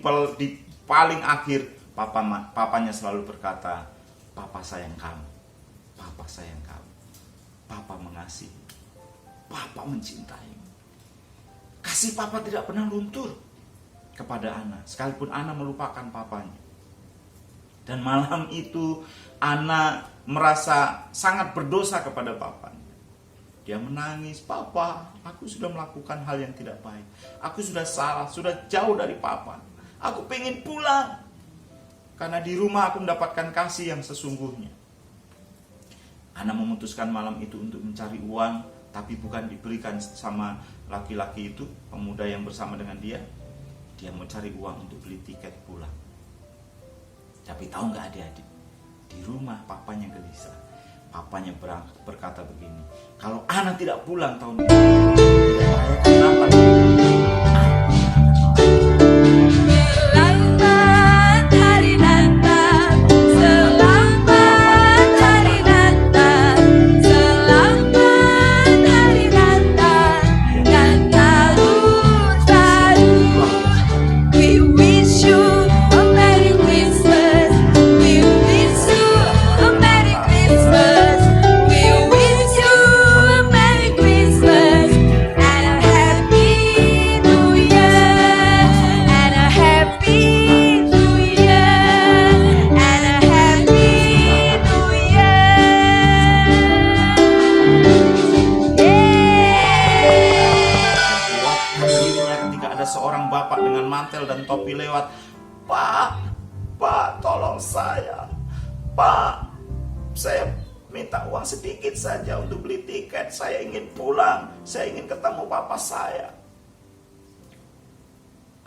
paling akhir papanya selalu berkata, "Papa sayang kamu, Papa sayang kamu, Papa mengasihi, Papa mencintaimu." Kasih Papa tidak pernah luntur kepada Ana, sekalipun Ana melupakan papanya. Dan malam itu Ana merasa sangat berdosa kepada papanya. Dia menangis, "Papa, aku sudah melakukan hal yang tidak baik. Aku sudah salah, sudah jauh dari Papa. Aku pengen pulang. Karena di rumah aku mendapatkan kasih yang sesungguhnya." Ana memutuskan malam itu untuk mencari uang, tapi bukan diberikan sama laki-laki itu, pemuda yang bersama dengan dia. Dia mau cari uang untuk beli tiket pulang. Tapi tahu nggak adik-adik? Di rumah papanya gelisah. Papanya berkata begini, "Kalau Ana tidak pulang tahun ini, tidak merayakan Natal, Selamat Hari Natal, selamat Hari Natal, selamat Hari Natal, Natal baru. We wish you a Merry Christmas, we wish you a Merry Christmas, we wish you a Merry Christmas and a Happy New Year, and a Happy New Year, and a Happy New Kuatkan dirinya ketika ada seorang bapak dengan mantel dan topi lewat. Pak, tolong saya. Pak, saya minta uang sedikit saja untuk beli tiket. Saya ingin pulang, saya ingin ketemu papa saya."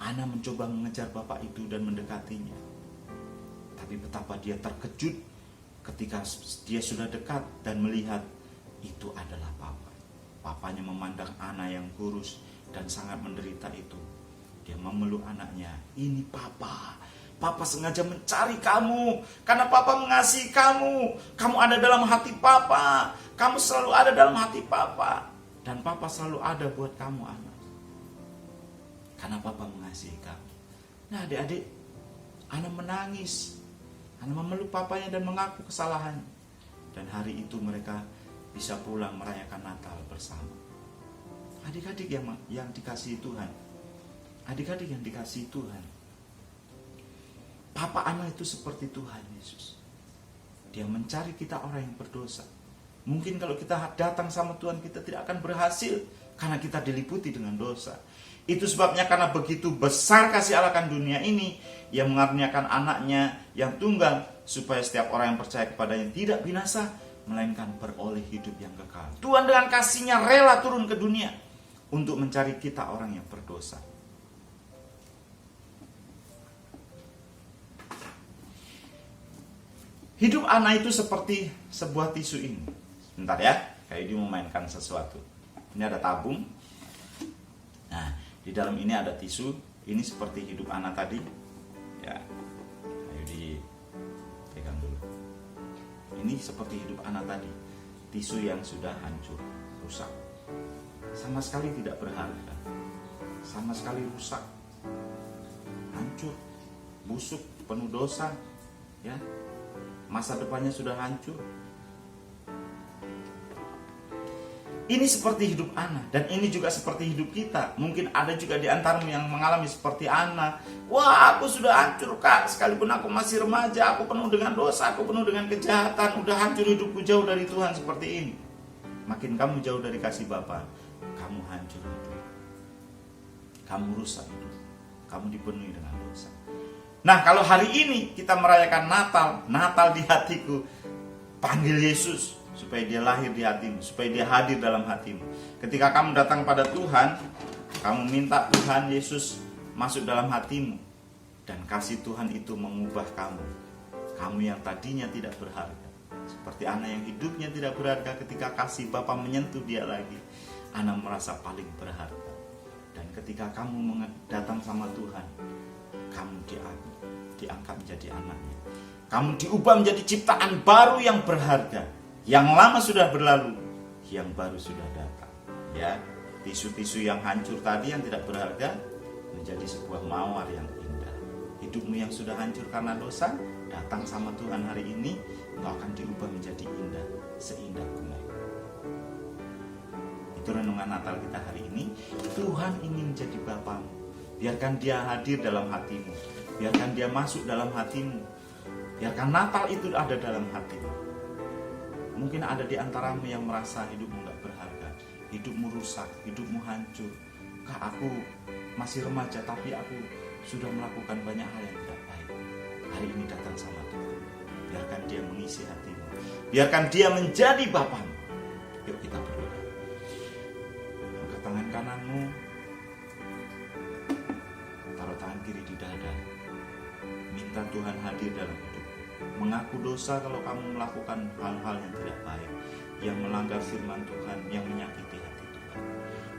Ana mencoba mengejar bapak itu dan mendekatinya. Tapi betapa dia terkejut ketika dia sudah dekat dan melihat itu adalah papa. Papanya memandang Ana yang kurus dan sangat menderita itu. Dia memeluk anaknya. "Ini papa. Papa sengaja mencari kamu karena papa mengasihi kamu. Kamu ada dalam hati papa. Kamu selalu ada dalam hati papa. Dan papa selalu ada buat kamu, anak. Karena papa mengasihi kamu." Nah, adik-adik, Ana menangis. Ana memeluk papanya dan mengaku kesalahannya. Dan hari itu mereka bisa pulang merayakan Natal bersama. Adik-adik yang dikasihi Tuhan. Adik-adik yang dikasihi Tuhan. Papa Ana itu seperti Tuhan Yesus. Dia mencari kita orang yang berdosa. Mungkin kalau kita datang sama Tuhan, kita tidak akan berhasil karena kita diliputi dengan dosa. Itu sebabnya karena begitu besar kasih Allah akan dunia ini, Ia mengaruniakan anaknya yang tunggal, supaya setiap orang yang percaya kepadanya tidak binasa, melainkan beroleh hidup yang kekal. Tuhan dengan kasih-Nya rela turun ke dunia untuk mencari kita orang yang berdosa. Hidup anak itu seperti sebuah tisu ini. Bentar ya, kayak dia memainkan sesuatu. Ini ada tabung. Nah, di dalam ini ada tisu. Ini seperti hidup anak tadi. Ya, ayo dipegang dulu. Ini seperti hidup anak tadi. Tisu yang sudah hancur, rusak. Sama sekali tidak berharga. Sama sekali rusak. Hancur, busuk, penuh dosa. Ya. Masa depannya sudah hancur. Ini seperti hidup Ana, dan ini juga seperti hidup kita. Mungkin ada juga di antaramu yang mengalami seperti Ana. Wah, aku sudah hancur, Kak. Sekalipun aku masih remaja, aku penuh dengan dosa, aku penuh dengan kejahatan. Udah hancur hidupku, jauh dari Tuhan seperti ini. Makin kamu jauh dari kasih Bapa, kamu hancur hidup. Kamu rusak hidup. Kamu dipenuhi dengan dosa. Nah, kalau hari ini kita merayakan Natal di hatiku, panggil Yesus supaya dia lahir di hatimu, supaya dia hadir dalam hatimu. Ketika kamu datang pada Tuhan, kamu minta Tuhan Yesus masuk dalam hatimu, dan kasih Tuhan itu mengubah kamu. Kamu yang tadinya tidak berharga, seperti anak yang hidupnya tidak berharga, ketika kasih Bapa menyentuh dia lagi, anak merasa paling berharga. Dan ketika kamu datang sama Tuhan, kamu diangkat menjadi anaknya. Kamu diubah menjadi ciptaan baru yang berharga. Yang lama sudah berlalu, yang baru sudah datang. Ya, tisu-tisu yang hancur tadi yang tidak berharga menjadi sebuah mawar yang indah. Hidupmu yang sudah hancur karena dosa, datang sama Tuhan hari ini, engkau akan diubah menjadi indah, seindah bunga. Itu renungan Natal kita hari ini. Tuhan ingin menjadi Bapamu. Biarkan dia hadir dalam hatimu. Biarkan dia masuk dalam hatimu. Biarkan Natal itu ada dalam hatimu. Mungkin ada di antaramu yang merasa hidupmu gak berharga, hidupmu rusak, hidupmu hancur. Kak, aku masih remaja tapi aku sudah melakukan banyak hal yang tidak baik. Hari ini datang sama Tuhan. Biarkan dia mengisi hatimu. Biarkan dia menjadi Bapamu. Yuk kita berdoa. Angkat tangan kananmu, taruh tangan kiri di dada. Minta Tuhan hadir dalam hidupmu. Mengaku dosa kalau kamu melakukan hal-hal yang tidak baik, yang melanggar firman Tuhan, yang menyakiti hati Tuhan.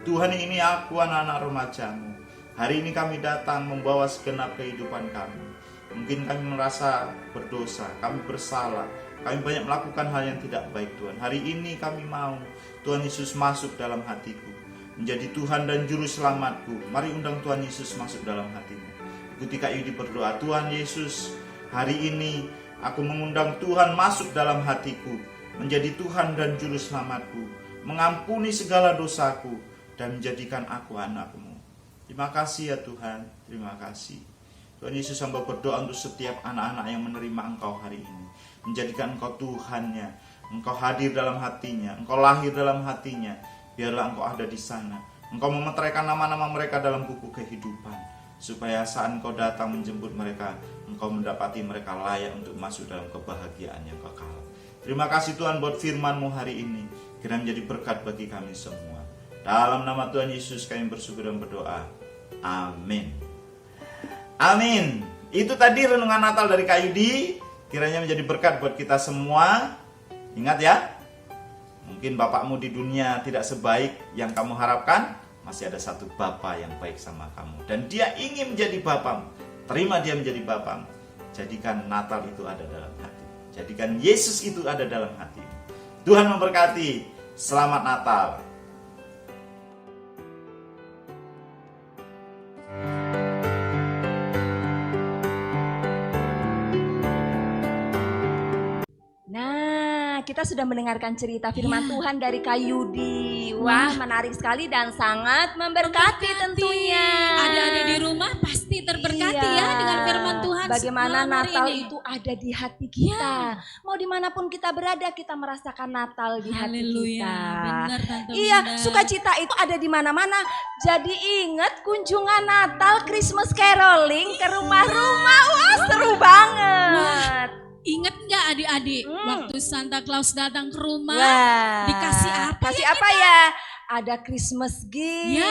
Tuhan, ini aku, anak-anak remajamu. Hari ini kami datang membawa segenap kehidupan kami. Mungkin kami merasa berdosa, kami bersalah, kami banyak melakukan hal yang tidak baik Tuhan. Hari ini kami mau Tuhan Yesus masuk dalam hatiku, menjadi Tuhan dan Juru Selamatku. Mari undang Tuhan Yesus masuk dalam hatimu. Ikuti Kak Yudi berdoa. Tuhan Yesus, hari ini aku mengundang Tuhan masuk dalam hatiku, menjadi Tuhan dan Juru Selamatku, mengampuni segala dosaku, dan menjadikan aku anak-Mu. Terima kasih ya Tuhan, terima kasih. Tuhan Yesus, hamba berdoa untuk setiap anak-anak yang menerima Engkau hari ini. Menjadikan Engkau Tuhannya, Engkau hadir dalam hatinya, Engkau lahir dalam hatinya. Biarlah Engkau ada di sana. Engkau memeteraikan nama-nama mereka dalam buku kehidupan, supaya saat Engkau datang menjemput mereka, Engkau mendapati mereka layak untuk masuk dalam kebahagiaan yang kekal. Terima kasih Tuhan buat firman-Mu hari ini. Kiranya menjadi berkat bagi kami semua. Dalam nama Tuhan Yesus kami bersyukur dan berdoa. Amin. Amin. Itu tadi renungan Natal dari Kak Yudi. Kiranya menjadi berkat buat kita semua. Ingat ya, mungkin bapakmu di dunia tidak sebaik yang kamu harapkan. Masih ada satu Bapa yang baik sama kamu, dan dia ingin menjadi Bapamu. Terima dia menjadi Bapamu. Jadikan Natal itu ada dalam hati. Jadikan Yesus itu ada dalam hati. Tuhan memberkati. Selamat Natal. Kita sudah mendengarkan cerita firman Tuhan dari Kak Yudi. Wah, menarik sekali dan sangat memberkati tentunya. Adik-adik di rumah pasti terberkati ya dengan firman Tuhan. Bagaimana malam hari Natal ini. itu ada di hati kita. Mau dimanapun kita berada, kita merasakan Natal di hati Haleluya. kita. Benar, Tante Iya, Winda. sukacita itu ada di mana-mana. Jadi ingat kunjungan Natal, Christmas caroling ke rumah-rumah. Wah, seru banget. Ingat nggak adik-adik waktu Santa Claus datang ke rumah? Wah, Dikasih apa kasih ya apa ya? ada Christmas gift. Ya,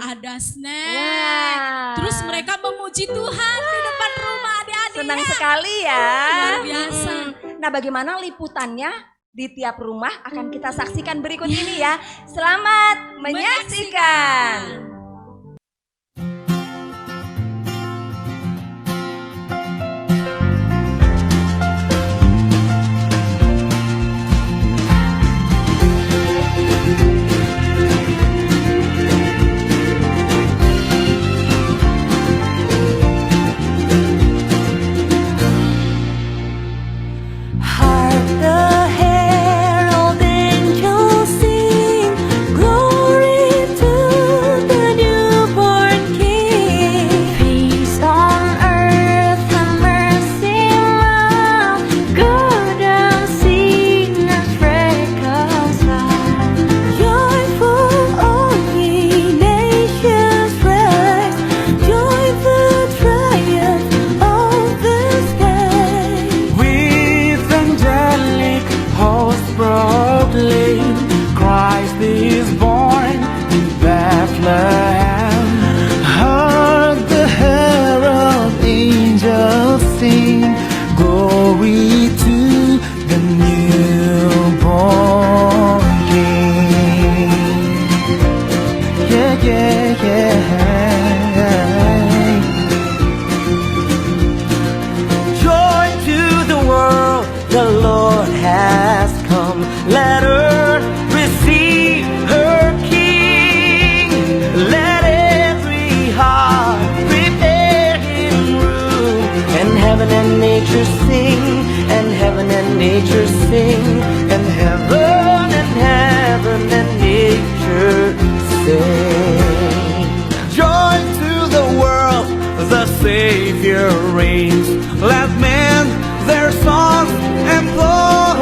ada snack. Wah. Terus mereka memuji Tuhan di depan rumah adik-adik. Senang sekali ya. Luar biasa. Nah, bagaimana liputannya di tiap rumah akan kita saksikan berikut ini ya. Selamat menyaksikan. Hark the herald angels sing, glory to the newborn King. Peace on earth and mercy mild, good unseen and reconciled. Joyful all ye nations rise, join the triumph of the sky. With angelic hosts proclaim, Christ is born in Bethlehem. Hark the herald angels sing, glory to the newborn King. Yeah, yeah, yeah. Joy to the world, the Lord has come. Let earth receive her King. Let every heart prepare him room. And heaven and nature sing, and heaven and nature sing, and heaven and nature sing. Joy to the world, the Savior reigns. Let men their songs employ,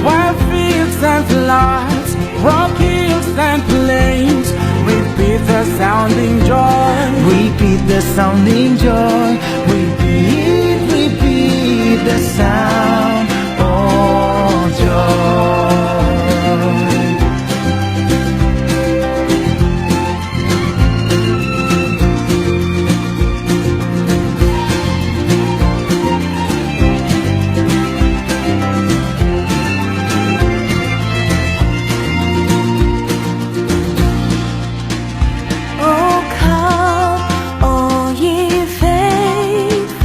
while fields and floods, rock hills and plains, repeat the sounding joy. Repeat the sounding joy. Repeat the sound of joy. Oh, come, all ye faithful.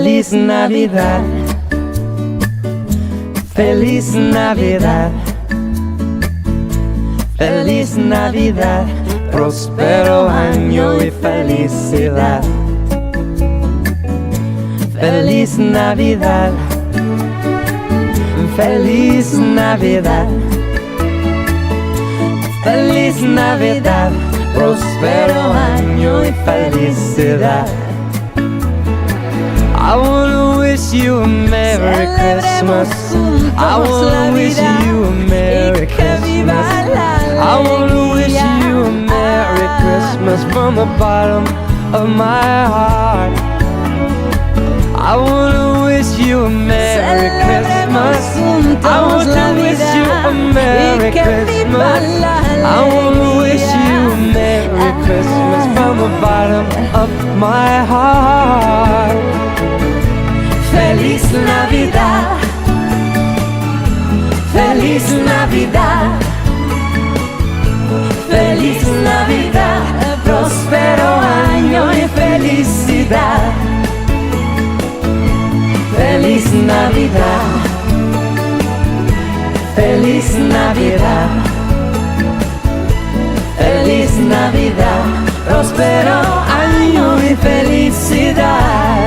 Feliz Navidad, Feliz Navidad, Feliz Navidad, próspero año y felicidad. Feliz Navidad, Feliz Navidad, Feliz Navidad, próspero año y felicidad. I wanna wish you a Merry Christmas. I wanna wish you a Merry Christmas. I wanna wish you a Merry Christmas from the bottom of my heart. I wanna wish you a Merry Christmas. I want to wish you a Merry Christmas. I wanna wish you a Merry Christmas from the bottom of my heart. Feliz Navidad, Feliz Navidad, Feliz Navidad, próspero año y felicidad. Feliz Navidad, Feliz Navidad, Feliz Navidad, próspero año y felicidad.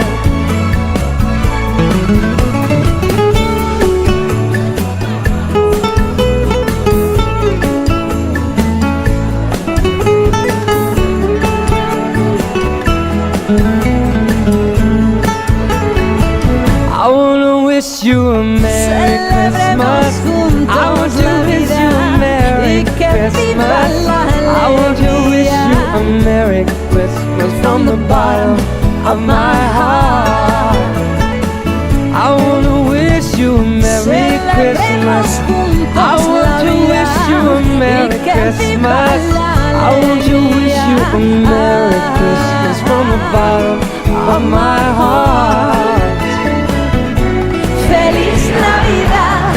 I wanna wish you a Merry Christmas. I want to wish you a Merry Christmas. I want to wish you a Merry Christmas from the bottom of my heart. I wanna wish you a Merry Christmas. I want to wish you a Merry Christmas. I want to wish you a Merry Christmas from the bottom of my heart. Feliz Navidad,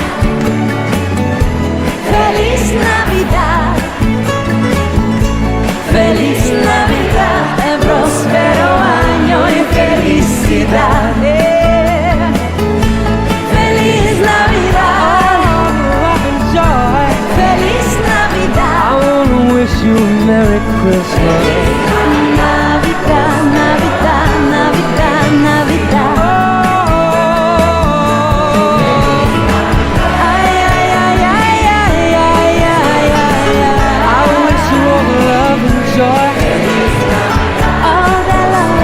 Feliz Navidad, Feliz Navidad, próspero año y felicidad. Feliz Navidad, Feliz Navidad. I wanna wish you a Merry Christmas. Navidad, Navidad, Navidad, Navidad. Ay, ay, ay, ay, ay, ay, ay, ay, I wish you all the love and joy. all the love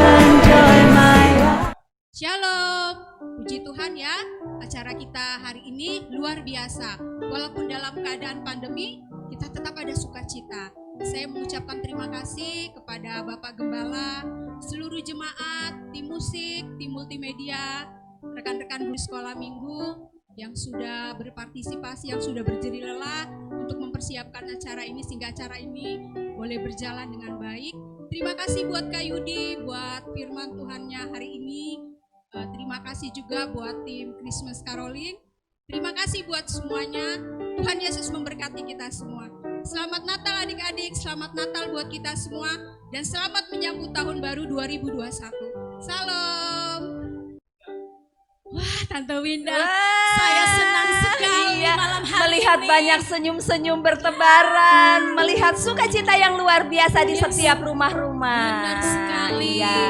and joy, my God. Shalom, puji Tuhan ya, acara kita hari ini luar biasa. Walaupun dalam keadaan pandemi, kita tetap ada sukacita. Saya mengucapkan terima kasih kepada Bapak Gembala, seluruh jemaat, tim musik, tim multimedia, rekan-rekan guru sekolah minggu yang sudah berpartisipasi, yang sudah berjerih lelah untuk mempersiapkan acara ini sehingga acara ini boleh berjalan dengan baik. Terima kasih buat Kak Yudi, buat firman Tuhannya hari ini. Terima kasih juga buat tim Christmas Caroling. Terima kasih buat semuanya. Tuhan Yesus memberkati kita semua. Selamat Natal adik-adik, selamat Natal buat kita semua, dan selamat menyambut tahun baru 2021. Salam. Wah, Tante Winda, saya senang sekali Iya, malam hari melihat ini. banyak senyum-senyum bertebaran, melihat sukacita yang luar biasa di setiap rumah-rumah. Benar sekali. Iya.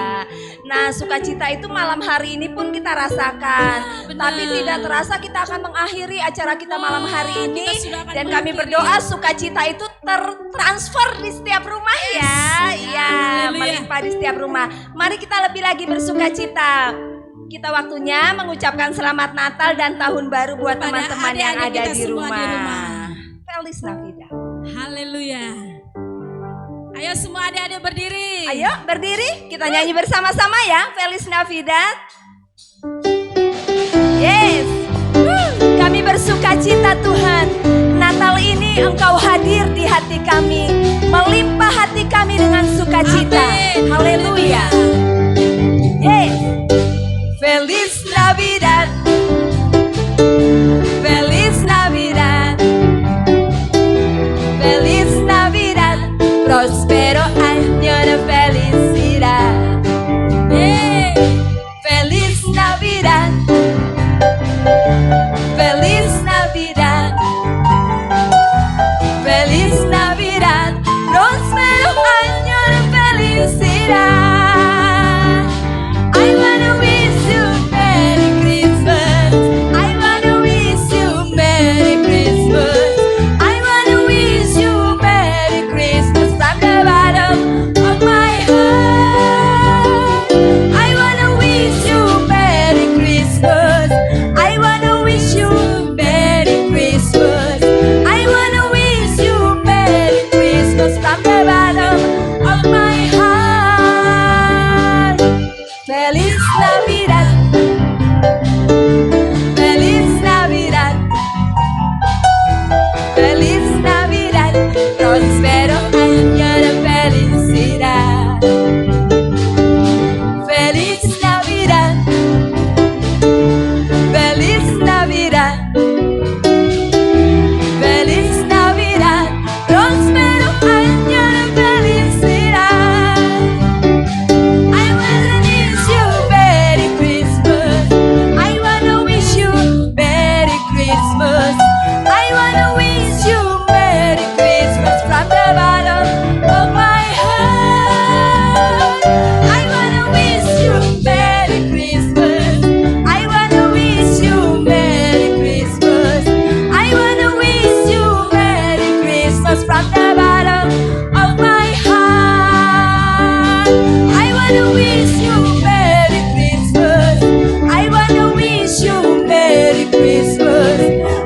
Nah, sukacita itu malam hari ini pun kita rasakan. Benar. Tapi tidak terasa kita akan mengakhiri acara kita malam hari Oh, ini. kita sudah akan Dan kami mengakhiri. berdoa sukacita itu tertransfer di setiap rumah ya. Iya, Haleluya. melimpah di setiap rumah. Mari kita lebih lagi bersukacita. Kita waktunya mengucapkan selamat Natal dan Tahun Baru buat Kepada teman-teman yang adik-adik ada kita di semua di rumah. rumah. Feliz Navidad. Haleluya. Ayo semua adik-adik berdiri. Ayo berdiri, kita nyanyi bersama-sama ya. Feliz Navidad. Yes. Kami bersukacita Tuhan. Natal ini Engkau hadir di hati kami, melimpah hati kami dengan sukacita. Amin. Haleluya. Yes. Feliz Navidad. Feliz Navidad. Feliz Navidad. Prospero año de felicidad. Yeay. Feliz Navidad. Feliz Navidad. Feliz Navidad. Prospero año de felicidad. Feliz Navidad. Feliz Navidad. Feliz Navidad. Prospero año de felicidad. I wanna wish you Merry Christmas. I wanna wish you Merry Christmas. I wanna wish you Merry Christmas from the bottom of my heart. I wanna wish you Merry Christmas. I wanna wish you Merry Christmas. I wanna wish you Merry Christmas from the bottom of my heart. I wanna wish you Merry Christmas. I wanna wish you Merry Christmas.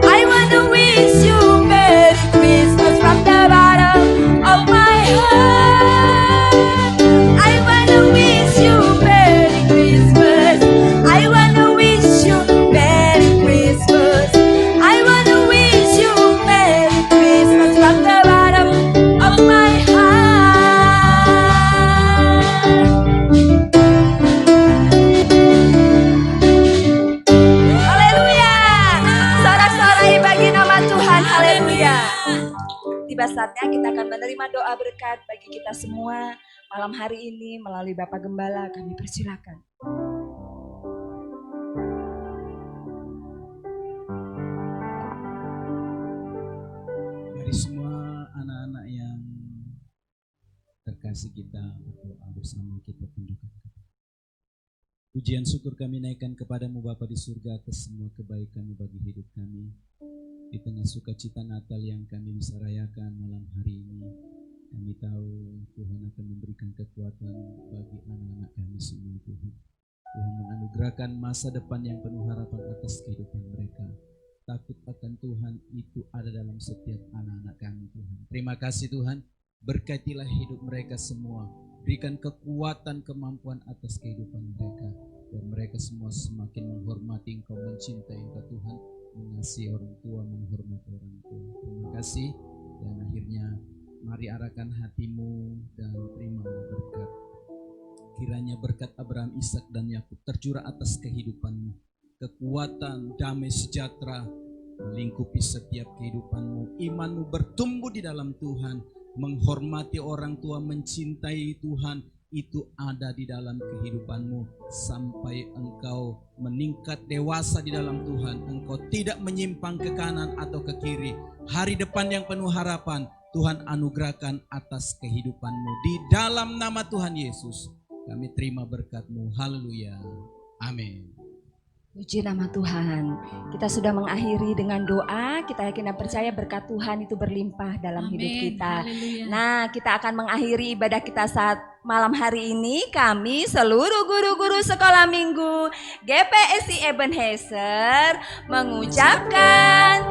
I wanna wish you Merry Christmas from the bottom of my heart. I wanna wish you Merry Christmas. I wanna wish you Merry Christmas. I wanna wish you Merry Christmas from the bottom of my heart. Haleluya. Sorak-sorai bagi nama Tuhan. Haleluya. Tiba saatnya kita akan menerima doa berkat bagi kita semua malam hari ini melalui Bapak Gembala. Kami persilakan. Mari semua anak-anak yang terkasih kita berdoa bersama, kita tundukkan kepala. Pujian syukur kami naikkan kepadamu Bapa di surga atas semua kebaikan-Mu bagi hidup kami. Di tengah sukacita Natal yang kami bisa rayakan malam hari ini, kami tahu Tuhan akan memberikan kekuatan bagi anak-anak kami semua Tuhan. Tuhan menganugerahkan masa depan yang penuh harapan atas kehidupan mereka. Takut akan Tuhan itu ada dalam setiap anak-anak kami Tuhan. Terima kasih Tuhan, berkatilah hidup mereka semua. Berikan kekuatan, kemampuan atas kehidupan mereka. Dan mereka semua semakin menghormati Engkau, mencintai Engkau Tuhan. Mengasihi orang tua, menghormati orang tua. Terima kasih. Dan akhirnya mari arahkan hatimu dan terima berkat. Kiranya berkat Abraham, Ishak dan Yakub tercurah atas kehidupanmu. Kekuatan, damai sejahtera melingkupi setiap kehidupanmu. Imanmu bertumbuh di dalam Tuhan. Menghormati orang tua, mencintai Tuhan, itu ada di dalam kehidupanmu sampai engkau meningkat dewasa di dalam Tuhan. Engkau tidak menyimpang ke kanan atau ke kiri. Hari depan yang penuh harapan Tuhan anugerahkan atas kehidupanmu. Di dalam nama Tuhan Yesus kami terima berkat-Mu. Haleluya. Amin. Puji nama Tuhan. Kita sudah mengakhiri dengan doa. Kita yakin dan percaya berkat Tuhan itu berlimpah dalam Amin. hidup kita. Haleluya. Nah, kita akan mengakhiri ibadah kita saat malam hari ini. Kami seluruh guru-guru sekolah minggu GPSI Ebenezer mengucapkan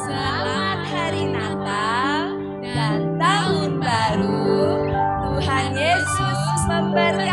selamat hari Natal dan tahun baru. Tuhan Yesus memberkati.